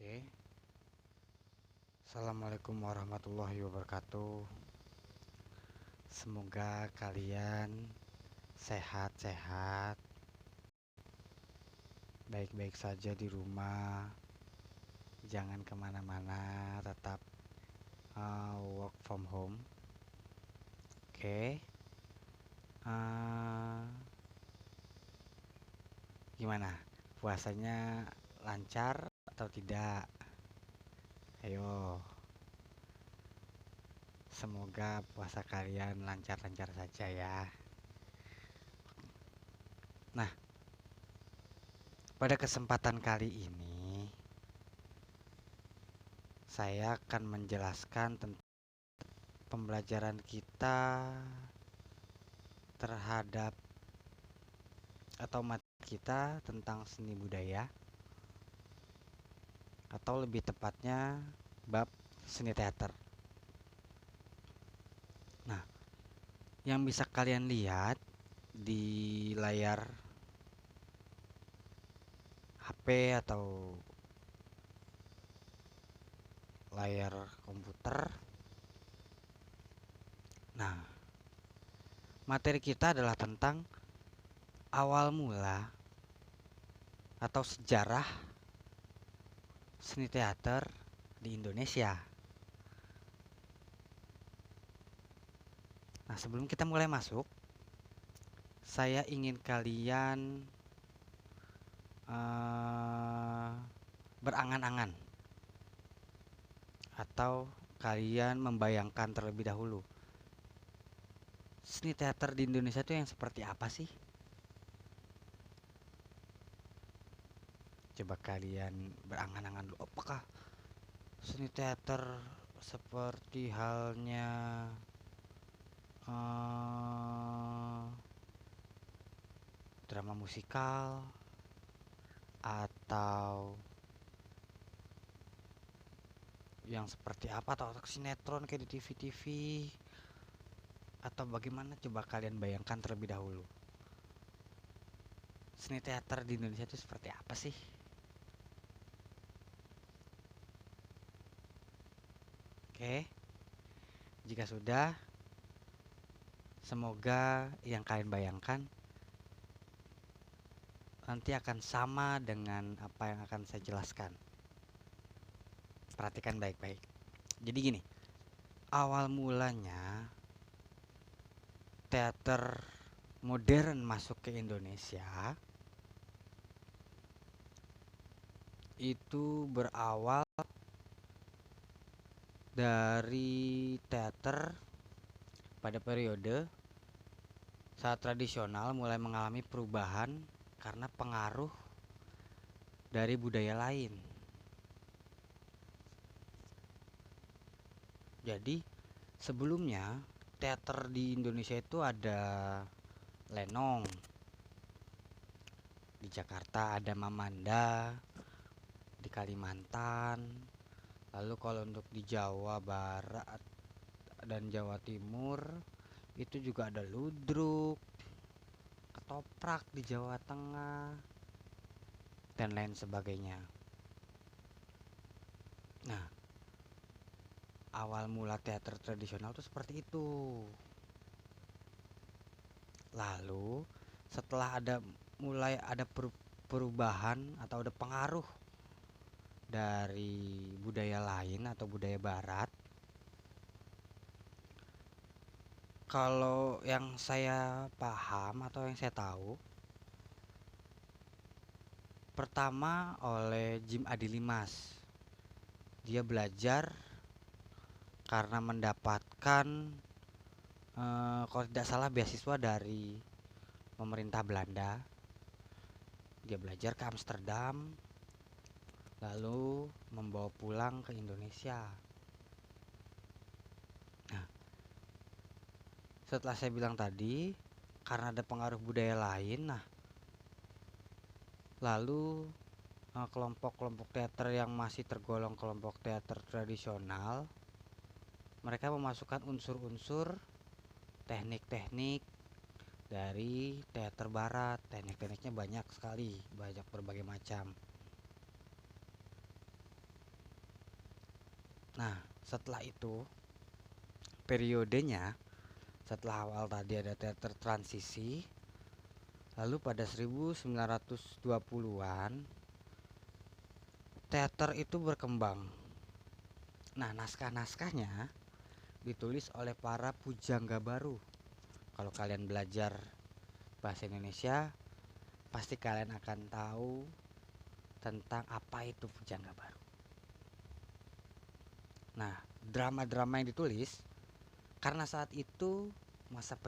Oke, Assalamualaikum warahmatullahi wabarakatuh. Semoga kalian sehat-sehat, baik-baik saja di rumah. Jangan kemana-mana, tetap work from home. Oke, uh, gimana? Puasanya lancar atau tidak? Ayo, semoga puasa kalian lancar-lancar saja ya. Nah, pada kesempatan kali ini saya akan menjelaskan tentang pembelajaran kita terhadap atau materi kita tentang seni budaya, atau lebih tepatnya bab seni teater. Nah, yang bisa kalian lihat di layar HP atau layar komputer. Nah, materi kita adalah tentang awal mula atau sejarah seni teater di Indonesia. Nah, sebelum kita mulai masuk, saya ingin kalian berangan-angan atau kalian membayangkan terlebih dahulu seni teater di Indonesia itu yang seperti apa sih? Coba kalian berangan-angan dulu. Apakah seni teater seperti halnya eh, drama musikal atau yang seperti apa, atau sinetron kayak di TV-TV, atau bagaimana? Coba kalian bayangkan terlebih dahulu. Seni teater di Indonesia itu seperti apa sih? Oke, jika sudah, semoga yang kalian bayangkan nanti akan sama dengan apa yang akan saya jelaskan. Perhatikan baik-baik. Jadi gini, awal mulanya teater modern masuk ke Indonesia itu berawal dari teater pada periode saat tradisional mulai mengalami perubahan karena pengaruh dari budaya lain. Jadi sebelumnya teater di Indonesia itu ada Lenong, di Jakarta ada Mamanda, di Kalimantan. Lalu kalau untuk di Jawa Barat dan Jawa Timur itu juga ada Ludruk, Ketoprak di Jawa Tengah, dan lain sebagainya. Nah, awal mula teater tradisional itu seperti itu. Lalu setelah mulai ada perubahan atau ada pengaruh dari budaya lain atau budaya barat, kalau yang saya paham atau yang saya tahu, pertama oleh Jim Adilimas. Dia belajar karena mendapatkan kalau tidak salah beasiswa dari pemerintah Belanda. Dia belajar ke Amsterdam, lalu membawa pulang ke Indonesia. Nah, setelah saya bilang tadi, karena ada pengaruh budaya lain, nah lalu kelompok-kelompok teater yang masih tergolong kelompok teater tradisional, mereka memasukkan unsur-unsur teknik-teknik dari teater barat. Teknik-tekniknya banyak sekali, banyak berbagai macam. Nah, setelah itu periodenya, setelah awal tadi ada teater transisi, lalu pada 1920-an teater itu berkembang. Nah, naskah-naskahnya ditulis oleh para pujangga baru. Kalau kalian belajar bahasa Indonesia, pasti kalian akan tahu tentang apa itu pujangga baru. Nah, drama-drama yang ditulis karena saat itu masa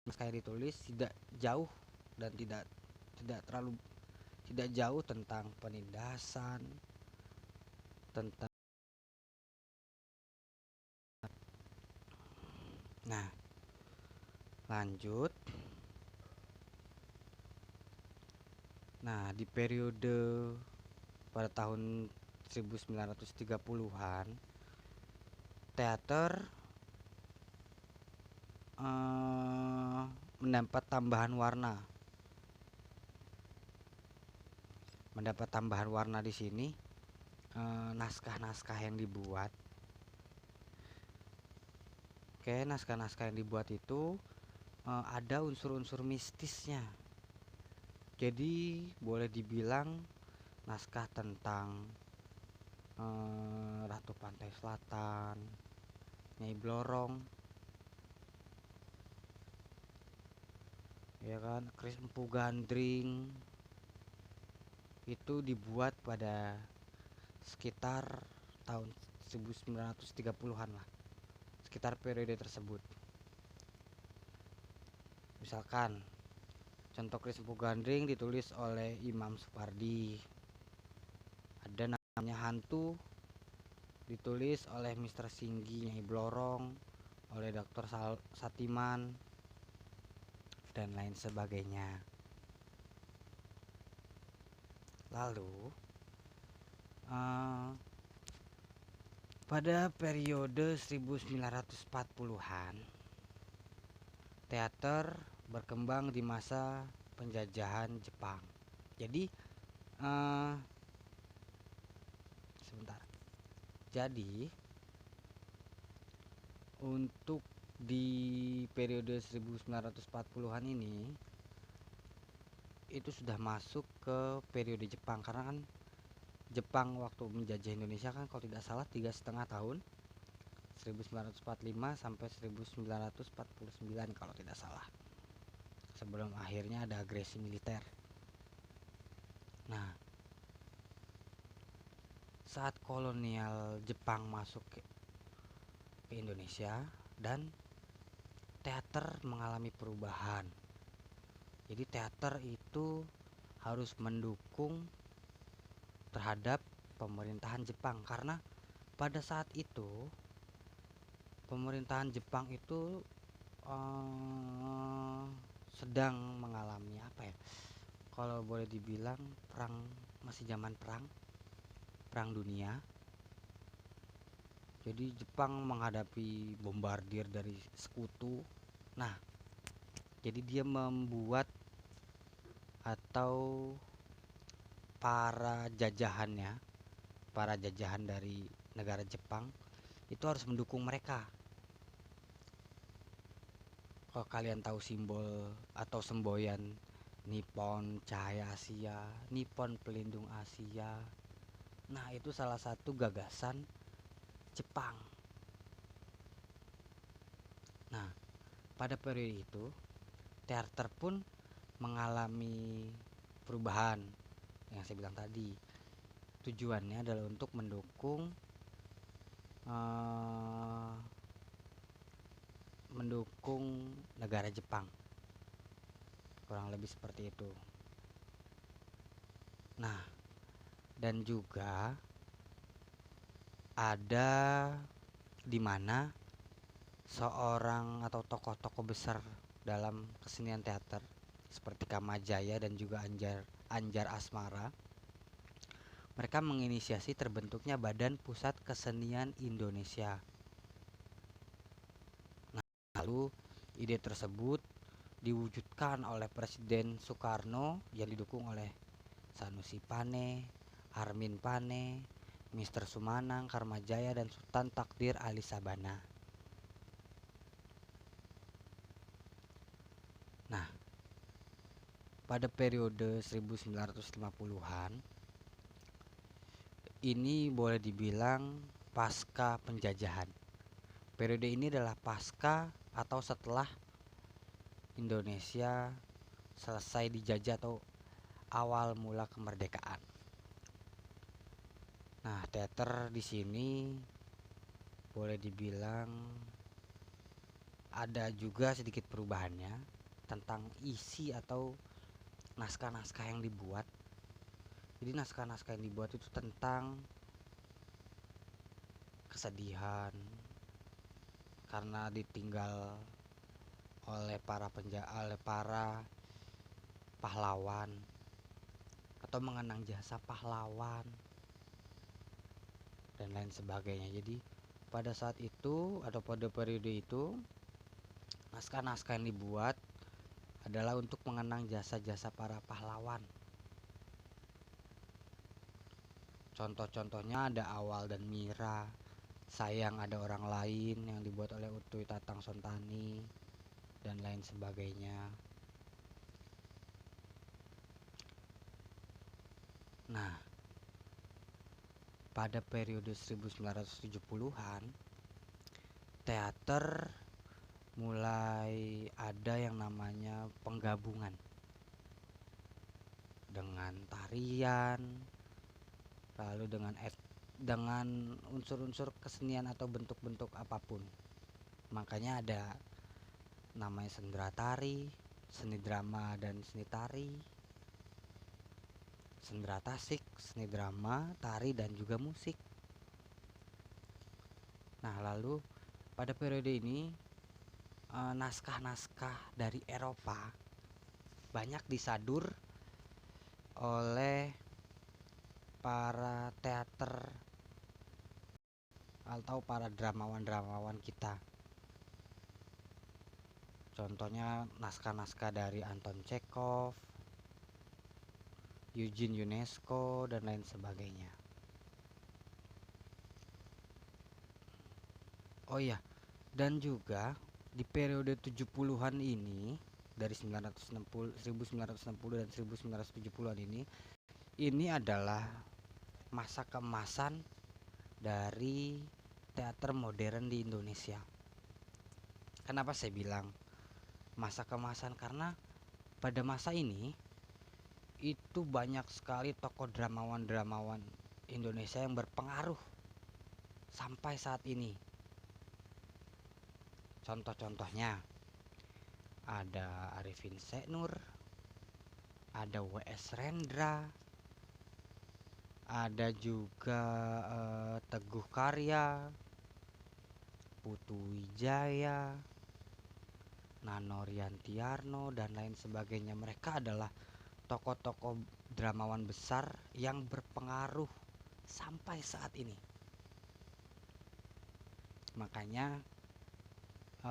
naskah yang ditulis tidak jauh dan tidak terlalu tidak jauh tentang penindasan, tentang. Nah, lanjut. Nah, di periode pada tahun 1930-an, teater mendapat tambahan warna. Mendapat tambahan warna di sini, naskah-naskah yang dibuat. Oke, naskah-naskah yang dibuat itu ada unsur-unsur mistisnya. Jadi boleh dibilang naskah tentang Ratu Pantai Selatan, Nyai Blorong, ya kan, Kris Empu Gandring, itu dibuat pada sekitar tahun 1930-an lah, sekitar periode tersebut. Misalkan contoh Kris Empu Gandring ditulis oleh Imam Supardi. Ada namanya Hantu ditulis oleh Mr. Singgi Nyai Blorong, oleh Dr. Satiman, dan lain sebagainya. Lalu pada periode 1940-an, teater berkembang di masa penjajahan Jepang. Jadi sebentar. Jadi untuk di periode 1940-an ini itu sudah masuk ke periode Jepang, karena kan Jepang waktu menjajah Indonesia kan kalau tidak salah 3,5 tahun, 1945 sampai 1949 kalau tidak salah, sebelum akhirnya ada agresi militer. Nah, saat kolonial Jepang masuk ke Indonesia dan teater mengalami perubahan. Jadi teater itu harus mendukung terhadap pemerintahan Jepang, karena pada saat itu pemerintahan Jepang itu sedang mengalami apa ya, kalau boleh dibilang perang, masih zaman perang dunia. Jadi Jepang menghadapi bombardir dari sekutu. Nah, jadi dia membuat atau para jajahan dari negara Jepang itu harus mendukung mereka. Kalau kalian tahu simbol atau semboyan Nippon Cahaya Asia, Nippon Pelindung Asia, nah itu salah satu gagasan Jepang. Nah, pada periode itu teater pun mengalami perubahan yang saya bilang tadi. Tujuannya adalah untuk mendukung negara Jepang, kurang lebih seperti itu. Nah, dan juga ada di mana seorang atau tokoh-tokoh besar dalam kesenian teater seperti Kamajaya dan juga Anjar Asmara, mereka menginisiasi terbentuknya Badan Pusat Kesenian Indonesia. Nah, lalu ide tersebut diwujudkan oleh Presiden Soekarno yang didukung oleh Sanusi Pane, Armin Pane, Mister Sumanang, Karmajaya, dan Sultan Takdir Ali Sabana. Nah, pada periode 1950-an ini boleh dibilang pasca penjajahan. Periode ini adalah pasca atau setelah Indonesia selesai dijajah atau awal mula kemerdekaan. Nah, teater di sini boleh dibilang ada juga sedikit perubahannya tentang isi atau naskah-naskah yang dibuat. Jadi naskah-naskah yang dibuat itu tentang kesedihan karena ditinggal oleh para pahlawan atau mengenang jasa pahlawan dan lain sebagainya. Jadi pada saat itu atau pada periode itu naskah-naskah yang dibuat adalah untuk mengenang jasa-jasa para pahlawan. Contoh-contohnya ada Awal dan Mira, Sayang Ada Orang Lain yang dibuat oleh Utuy Tatang Sontani dan lain sebagainya. Nah, pada periode 1970-an teater mulai ada yang namanya penggabungan dengan tarian, lalu dengan unsur-unsur kesenian atau bentuk-bentuk apapun. Makanya ada namanya sendera tari, seni drama dan seni tari, sendera tasik, seni drama, tari dan juga musik. Nah, lalu pada periode ini naskah-naskah dari Eropa banyak disadur oleh para teater atau para dramawan-dramawan kita. Contohnya naskah-naskah dari Anton Chekhov, Eugene Ionesco dan lain sebagainya. Oh iya, dan juga di periode 70-an ini dari 1960 dan 1970-an ini adalah masa keemasan dari teater modern di Indonesia. Kenapa saya bilang masa keemasan? Karena pada masa ini itu banyak sekali tokoh dramawan-dramawan Indonesia yang berpengaruh sampai saat ini. Contoh-contohnya ada Arifin Seknur, ada W.S. Rendra, ada juga Teguh Karya, Putu Wijaya, Nano Riantiarno dan lain sebagainya. Mereka adalah tokoh-tokoh dramawan besar yang berpengaruh sampai saat ini. Makanya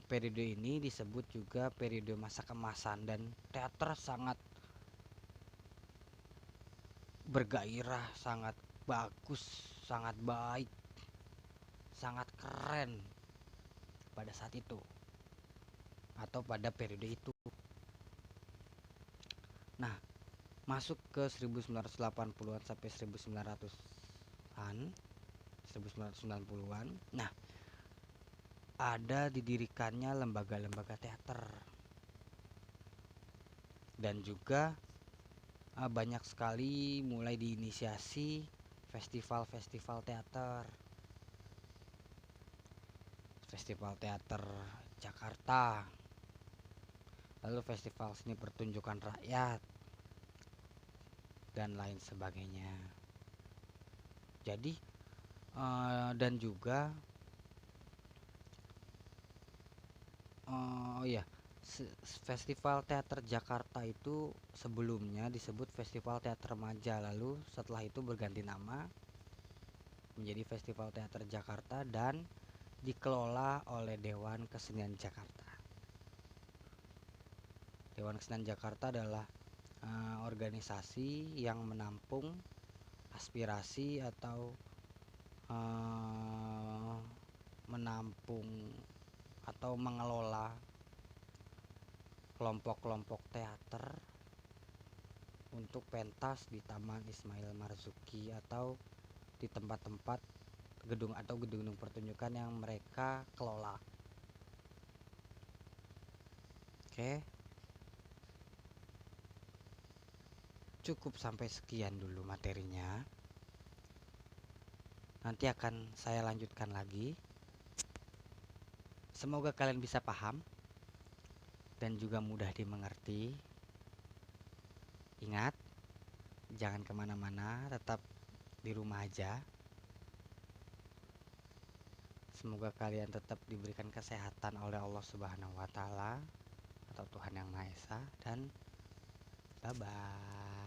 periode ini disebut juga periode masa keemasan dan teater sangat bergairah, sangat bagus, sangat baik, sangat keren pada saat itu atau pada periode itu. Nah, masuk ke 1980-an sampai 1900-an, 1990-an. Nah, ada didirikannya lembaga-lembaga teater dan juga banyak sekali mulai diinisiasi festival-festival teater. Festival Teater Jakarta, lalu festival seni pertunjukan rakyat dan lain sebagainya. Jadi dan juga Festival Teater Jakarta itu sebelumnya disebut Festival Teater Remaja, lalu setelah itu berganti nama menjadi Festival Teater Jakarta dan dikelola oleh Dewan Kesenian Jakarta. Dewan Kesenian Jakarta adalah organisasi yang menampung aspirasi atau eh, menampung atau mengelola kelompok-kelompok teater untuk pentas di Taman Ismail Marzuki atau di tempat-tempat gedung atau gedung-gedung pertunjukan yang mereka kelola. Oke, cukup sampai sekian dulu materinya. Nanti akan saya lanjutkan lagi. Semoga kalian bisa paham dan juga mudah dimengerti. Ingat, jangan kemana-mana, tetap di rumah aja. Semoga kalian tetap diberikan kesehatan oleh Allah Subhanahu wa Ta'ala atau Tuhan Yang Maha Esa, dan bye bye.